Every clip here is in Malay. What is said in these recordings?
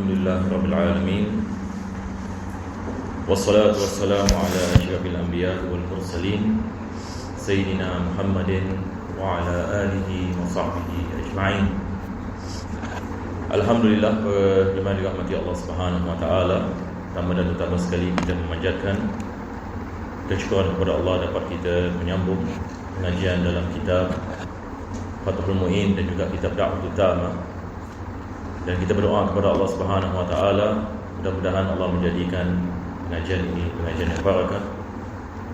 Alhamdulillah Rabbil Alamin. Wassalatu wassalamu ala asyrafil anbiya wal mursalin Sayyidina Muhammadin wa ala alihi wa sahbihi ajma'in. Alhamdulillah, jemaah dirahmati Allah Subhanahu wa taala. Pertama dan utama sekali kita memanjatkan kesyukuran kepada Allah dapat kita menyambung pengajian dalam kitab Fathul Mu'in dan juga kitab Da'watul Tamah. Dan kita berdoa kepada Allah Subhanahu wa taala, mudah-mudahan Allah menjadikan pengajian ini pengajian yang barakah,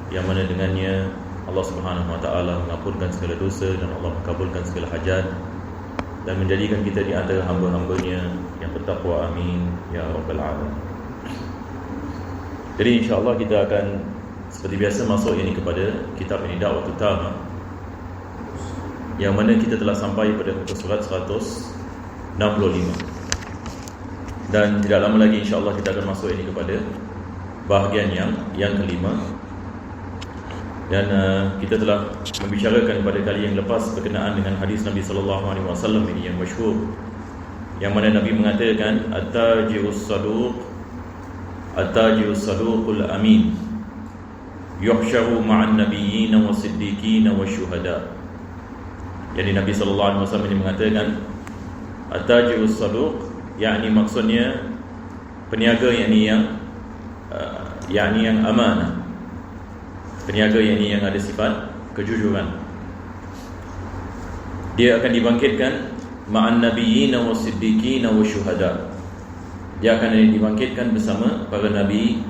yang mana dengannya Allah Subhanahu wa taala mengampunkan segala dosa dan Allah mengabulkan segala hajat dan menjadikan kita di antara hamba-hambanya yang bertakwa. Amin ya rabbal alamin. Jadi insya-Allah kita akan seperti biasa masuk ini kepada kitab ini Da'watul Tamah, yang mana kita telah sampai pada muka surat 165. Dan tidak lama lagi insya-Allah kita akan masuk ini kepada bahagian yang kelima. Dan kita telah membicarakan pada kali yang lepas berkenaan dengan hadis Nabi sallallahu alaihi wasallam ini yang masyhur, yang mana Nabi mengatakan at-tajirus saduqul amin yuhsyaru ma'an nabiyyin wa siddiqin wa syuhada. Jadi Nabi sallallahu alaihi wasallam ini mengatakan at-tajirus saduq, yakni maksudnya peniaga yang amanah, peniaga yang ada sifat kejujuran. Dia akan dibangkitkan ma'an nabiyyin wa siddiqin wa syuhada. Dia akan dibangkitkan bersama para nabi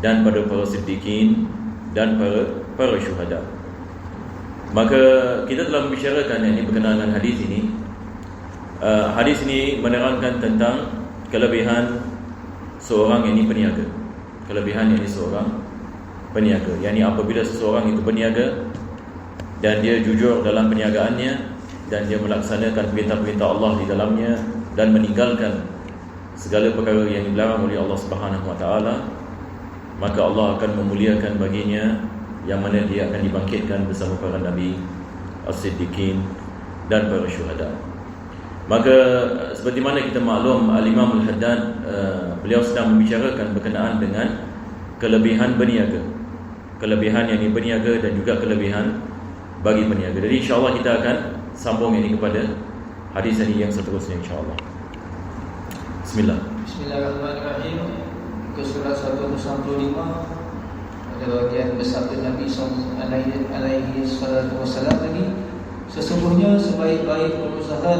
dan para siddiqin dan para syuhada. Maka kita telah membicarakan ini berkenaan dengan hadis ini. Hadis ini menerangkan tentang kelebihan seorang yang peniaga. Kelebihan yang seorang peniaga, yakni apabila seseorang itu berniaga dan dia jujur dalam perniagaannya dan dia melaksanakan perintah-perintah Allah di dalamnya dan meninggalkan segala perkara yang dilarang oleh Allah Subhanahu wa taala, maka Allah akan memuliakan baginya, yang mana dia akan dibangkitkan bersama para nabi, as-siddiqin dan para syuhada. Maka seperti mana kita maklum, Al-Imam Al-Haddad beliau sedang membicarakan berkenaan dengan kelebihan berniaga, kelebihan yang berniaga dan juga kelebihan bagi peniaga. Jadi insya-Allah kita akan sambung ini kepada hadis ini yang seterusnya insya-Allah. Bismillahirrahmanirrahim. Ke surah 165 pada bahagian bersabda Nabi sallallahu alaihi wasallam tadi, sesungguhnya sebaik-baik perusahaan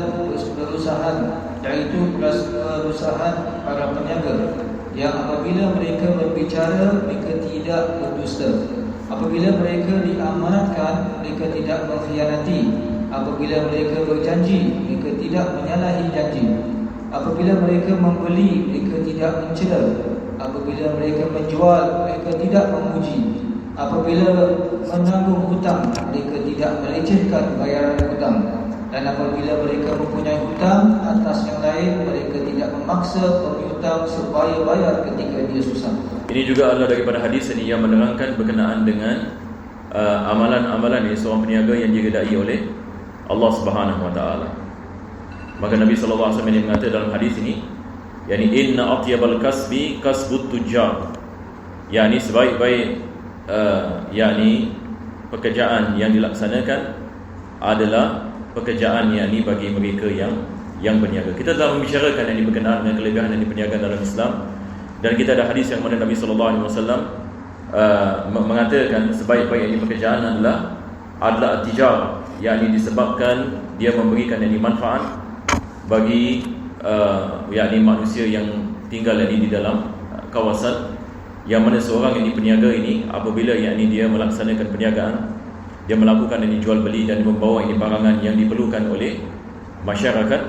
yaitu perusahaan para peniaga yang apabila mereka berbicara mereka tidak berdusta, apabila mereka diamanatkan mereka tidak mengkhianati, apabila mereka berjanji mereka tidak menyalahi janji, apabila mereka membeli mereka tidak mencela, apabila mereka menjual mereka tidak memuji, apabila menanggung hutang mereka tidak melecehkan bayaran hutang, dan apabila mereka mempunyai hutang atas yang lain mereka tidak memaksa pemiutang supaya bayar ketika dia susah. Ini juga adalah daripada hadis ini yang menerangkan berkenaan dengan amalan-amalan seorang peniaga yang diredai oleh Allah Subhanahu wa taala. Maka Nabi sallallahu alaihi wasallam ini mengatakan dalam hadis ini, yakni inna atyabal kasbi kasbut tujjar, yakni sebaik-baik yakni pekerjaan yang dilaksanakan adalah pekerjaan yakni bagi mereka yang berniaga. Kita telah membicarakan yang berkenaan dengan kelebihan yang perniagaan dalam Islam, dan kita ada hadis yang mana Nabi sallallahu alaihi wasallam mengatakan sebaik-baik yang pekerjaan adalah tijarah, yakni disebabkan dia memberikan yakni manfaat bagi yakni manusia yang tinggal di dalam kawasan, yang mana seorang yang peniaga ini apabila yakni dia melaksanakan perniagaan, dia melakukan ini jual beli dan membawa ini barangan yang diperlukan oleh masyarakat,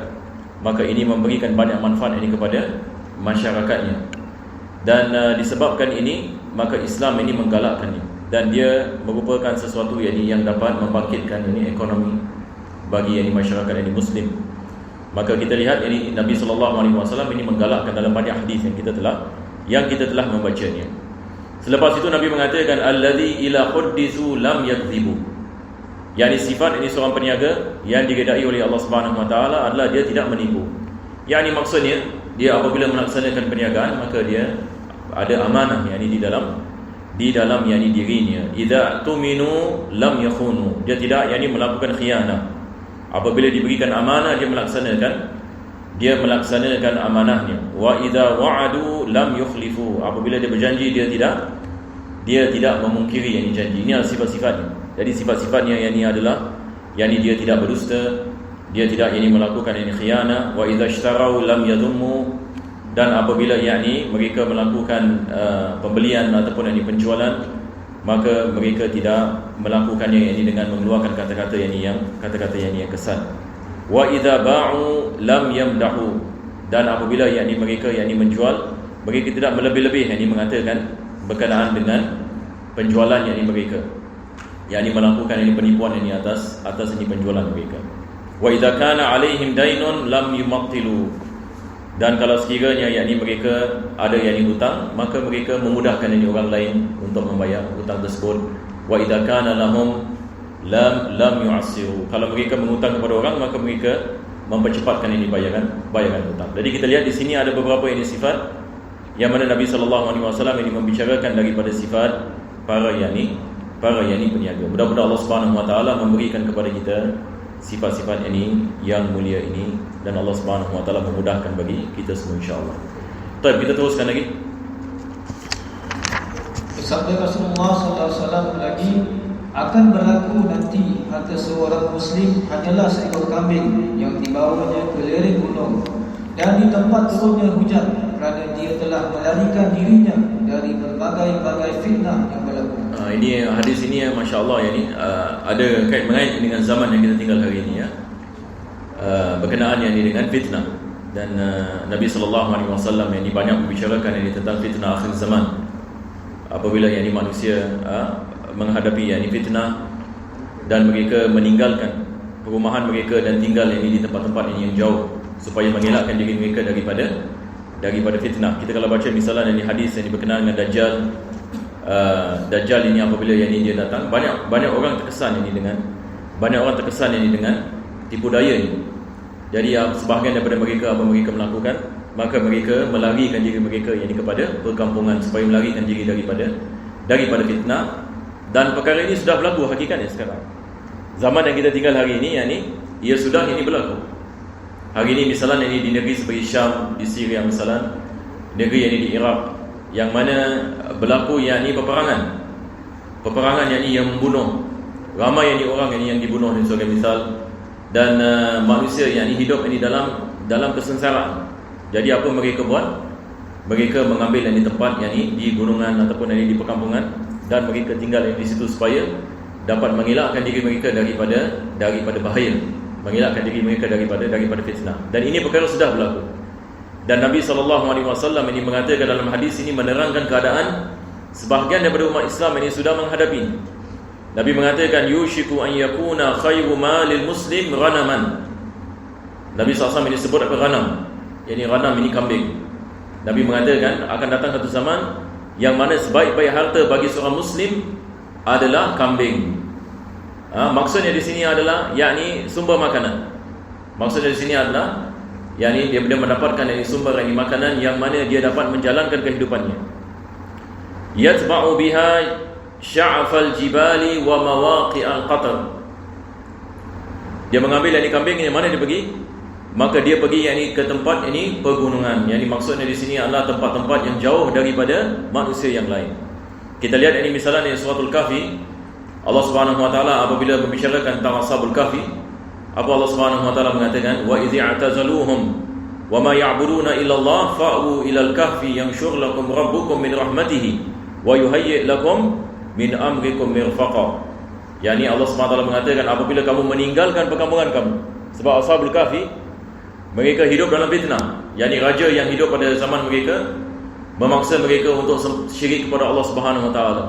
maka ini memberikan banyak manfaat ini kepada masyarakatnya. Dan disebabkan ini maka Islam ini menggalakkannya, dan dia merupakan sesuatu yang dapat membangkitkan ini ekonomi bagi masyarakat muslim. Maka kita lihat ini Nabi sallallahu alaihi wasallam ini menggalakkan dalam banyak hadis yang kita telah membacanya. Selepas itu Nabi mengatakan alladzi ila huddithu lam yakdzibu, yakni sifat ini seorang peniaga yang diredai oleh Allah Subhanahu wa taala adalah dia tidak menipu. Yakni maksudnya dia apabila melaksanakan perniagaan, maka dia ada amanah yakni di dalam yakni dirinya. Idza tuminu lam yakhunu, dia tidak yakni melakukan khianah. Apabila diberikan amanah, dia melaksanakan amanahnya. Wa idza wa'adu lam yukhlifu, apabila dia berjanji, dia tidak memungkiri yakni janji. Ini adalah sifat-sifatnya. Jadi sifat-sifatnya yakni adalah yakni dia tidak berdusta, dia tidak yakni melakukan yakni khianah. Wa idza ishtarau lam yadhummu, dan apabila yakni mereka melakukan pembelian ataupun yakni penjualan, maka mereka tidak melakukannya yakni dengan mengeluarkan kata-kata yang kesan. Wa idza ba'u lam yamdahu, dan apabila yakni mereka yakni menjual, mereka tidak melebih-lebih yakni mengatakan berkenaan dengan penjualan yakni mereka, yakni melakukan yakni penipuan yakni atas yakni penjualan mereka. Wa idza kana 'alaihim dainun lam yumattilu, dan kalau sekiranya yakni mereka ada yakni hutang, maka mereka memudahkan yakni orang lain untuk membayar hutang tersebut. Wa idza kana lahum lam yu'assiru, kalau mereka mengutang kepada orang, maka mereka mempercepatkan ini bayaran hutang. Jadi kita lihat di sini ada beberapa ini sifat yang mana Nabi SAW ini membicarakan daripada sifat para yakni peniaga. Mudah-mudahan Allah Subhanahu Wa Taala memberikan kepada kita sifat-sifat ini yang mulia ini, dan Allah Subhanahu Wa Taala memudahkan bagi kita semua insya-Allah. Baik, kita teruskan lagi. Sabda Rasulullah SAW lagi, akan berlaku nanti harta seorang Muslim hanyalah seekor kambing yang dibawanya ke lereng gunung dan di tempat turunnya hujan, kerana dia telah melarikan dirinya dari berbagai-bagai fitnah yang berlaku. Ini hadis ini Masya Allah ini ada mengait dengan zaman yang kita tinggal hari ini ya. Berkenaan yang ini dengan fitnah, dan Nabi SAW ini banyak membicarakan ini tentang fitnah akhir zaman. Apabila yang ini manusia menghadapi yang ini fitnah, dan mereka meninggalkan perumahan mereka dan tinggal ini di tempat-tempat ini yang jauh, supaya mengelakkan diri mereka daripada fitnah. Kita kalau baca misalnya ini hadis yang berkenaan dengan Dajjal ini, apabila yang ini dia datang, banyak orang terkesan ini dengan tipu daya ini. Jadi sebahagian daripada mereka apa mereka melakukan, maka mereka melarikan diri mereka yang ini kepada perkampungan, supaya melarikan diri daripada fitnah. Dan perkara ini sudah berlaku hakikatnya sekarang. Zaman yang kita tinggal hari ini, yang ini ia sudah ini berlaku. Hari ini misalnya ini di negeri seperti Syam, di Syria misalnya, negeri yang ini di Iraq, yang mana berlaku yang ini peperangan yang ini yang membunuh ramai yang ini orang yang dibunuh ini sebagai misal, dan manusia yang ini hidup ini dalam kesengsaraan. Jadi apa mereka buat? Mereka mengambil yang ini tempat yang ini di gunungan ataupun yang ini di perkampungan, dan mereka tinggal di situ supaya dapat mengelakkan diri mereka daripada bahaya, mengelakkan diri mereka daripada fitnah. Dan ini perkara sudah berlaku. Dan Nabi SAW ini mengatakan dalam hadis ini, menerangkan keadaan sebahagian daripada umat Islam ini sudah menghadapi. Nabi mengatakan, yushiku an yakuna khayru malil muslim ghanaman. Nabi SAW ini sebut apa ghanam? Yani ghanam ini kambing. Nabi mengatakan akan datang satu zaman yang mana sebaik-baik harta bagi seorang Muslim adalah kambing. Maksudnya di sini adalah yakni sumber makanan. Maksudnya di sini adalah yakni dia mendapatkan yakni sumber yakni makanan yang mana dia dapat menjalankan kehidupannya. Yatba'u biha sya'fal jibali wa mawaqi'al qatr. Dia mengambil yakni kambing yang mana dia pergi? Maka dia pergi yakni ke tempat ini pegunungan. Yakni maksudnya di sini adalah tempat-tempat yang jauh daripada manusia yang lain. Kita lihat ini misalnya di suratul Kahfi, Allah Subhanahu Wa Taala apabila membicarakan tentang ashabul Kahfi, apa Allah Subhanahu Wa Taala mengatakan, wa idh i'tazaluhum wa ma ya'buduna illa Allah fa'u ilal kahfi yanshur lakum rabbukum min rahmatihi wa yuhayyi' lakum min amrikum mirfaqa. Yani Allah Subhanahu Wa Taala mengatakan, apabila kamu meninggalkan perkampungan kamu, sebab ashabul Kahfi mereka hidup dalam fitnah. Yani raja yang hidup pada zaman mereka memaksa mereka untuk syirik kepada Allah Subhanahu Wa Taala.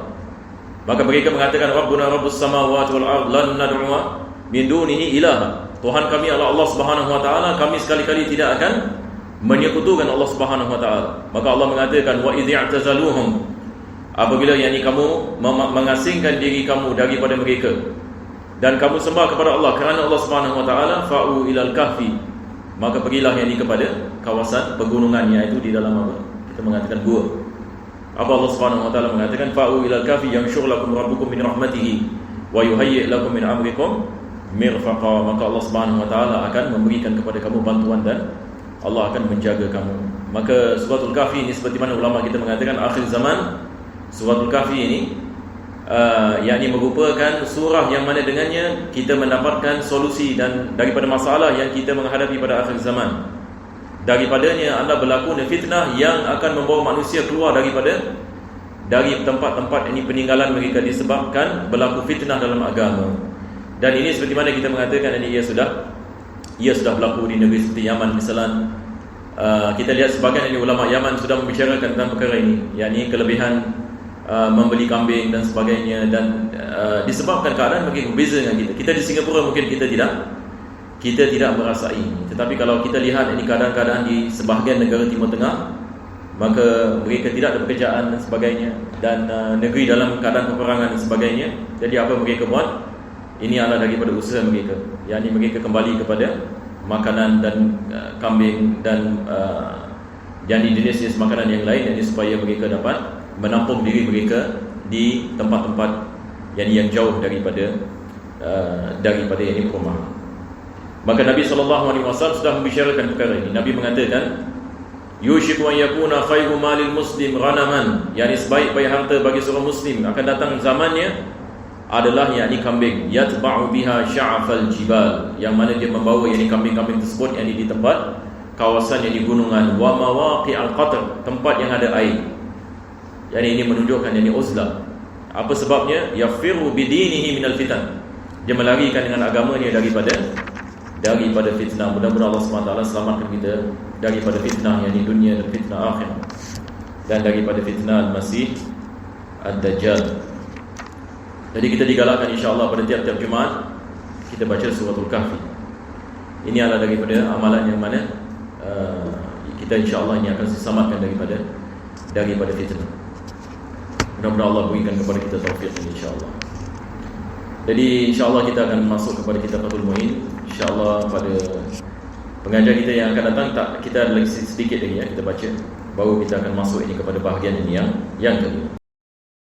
Maka mereka mengatakan, Rabbuna Rabbus samawati wal ard lan nad'uwa min dunihi ilaha. Tuhan kami adalah Allah Subhanahu Wa Taala, kami sekali-kali tidak akan menyekutukan Allah Subhanahu Wa Taala. Maka Allah mengatakan, wa idh i'tazaluhum, apabila yakni kamu mengasingkan diri kamu daripada mereka dan kamu sembah kepada Allah kerana Allah Subhanahu Wa Taala, fa'u ilal kahfi, maka pergilah yang ini kepada kawasan pegunungan, iaitu di dalam apa? Kita mengatakan gua. Apa Allah Subhanahu wa taala mengatakan fa'u ilal kafi yanshur lakum rabbukum min rahmatihi wa yuhayyi' lakum min amrikum mirfaqa. Maka Allah Subhanahu wa taala akan memberikan kepada kamu bantuan dan Allah akan menjaga kamu. Maka suratul kahfi ini seperti mana ulama kita mengatakan akhir zaman, suratul kahfi ini yakni merupakan surah yang mana dengannya kita mendapatkan solusi dan daripada masalah yang kita menghadapi pada akhir zaman. Daripadanya anda berlaku fitnah yang akan membawa manusia keluar dari tempat-tempat ini peninggalan mereka disebabkan berlaku fitnah dalam agama. Dan ini seperti mana kita mengatakan ini ia sudah berlaku di negeri seperti Yaman misalnya. Kita lihat sebagian dari ulama Yaman sudah membicarakan tentang perkara ini, yakni kelebihan membeli kambing dan sebagainya, dan disebabkan keadaan mungkin berbeza dengan kita. Kita di Singapura mungkin kita tidak merasai ini. Tetapi kalau kita lihat ini keadaan-keadaan di sebahagian negara Timur Tengah, maka mereka tidak ada pekerjaan dan sebagainya, dan negeri dalam keadaan peperangan dan sebagainya. Jadi apa mereka buat? Ini adalah daripada usaha mereka, yakni mereka kembali kepada makanan dan kambing dan jadi jenis-jenis makanan yang lain, yakni supaya mereka dapat menampung diri mereka di tempat-tempat yang jauh daripada ini perumahan. Maka Nabi SAW sudah membicarakan perkara ini. Nabi mengatakan yushiku an yakuna khairu malil muslim ghanaman, yakni sebaik-baik harta bagi seorang muslim akan datang zamannya adalah yakni kambing, yatba'u biha sya'afal jibal, yang mana dia membawa yakni kambing-kambing tersebut yang di tempat kawasan yang di gunungan, wa mawaqi'al qatr, tempat yang ada air. Yani ini menunjukkan yakni uzlah. Apa sebabnya? Yafiru bidinihi minal fitan, dia melarikan dengan agamanya daripada fitnah. Mudah-mudahan Allah SWT selamatkan kita daripada fitnah yang di dunia dan fitnah akhirat, dan daripada fitnah Al-Masih Ad-Dajjal. Jadi kita digalakkan insya-Allah pada tiap-tiap Jumaat kita baca suratul kahfi. Ini adalah daripada amalan yang mana kita insya-Allah ini akan diselamatkan daripada fitnah. Mudah-mudahan Allah berikan kepada kita taufik insya-Allah. Jadi insya-Allah kita akan masuk kepada kitab Fathul Muin. InsyaAllah pada pengajar kita yang akan datang, kita ada lagi sedikit lagi kita baca, baru kita akan masuk ini kepada bahagian ini yang kedua.